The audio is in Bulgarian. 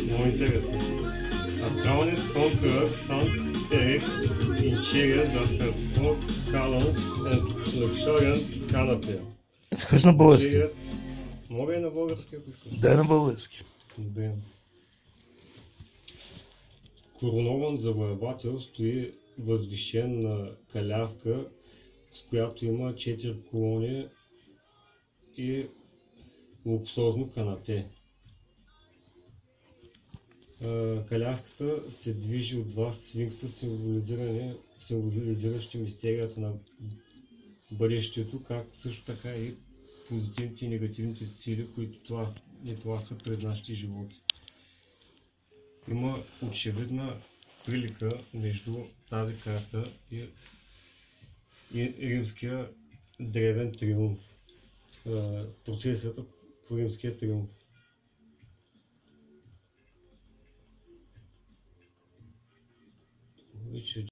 Много интересно. Accounted conquerors stands erect interior that has four columns and luxuriant canopy. Скажи на български. Interior- Мога и на български, ако искаш. Дай на български. Добре. Коронован завоевател стои възвишен на каляска, с която има 4 колони и луксозно канапе. Каляската се движи от два сфинкса, символизиращи мистерията на бъдещето, както също така и позитивните и негативните сили, които ни тласкат през нашите животи. Има очевидна прилика между тази карта и римския древен триумф, процесията по римския триумф.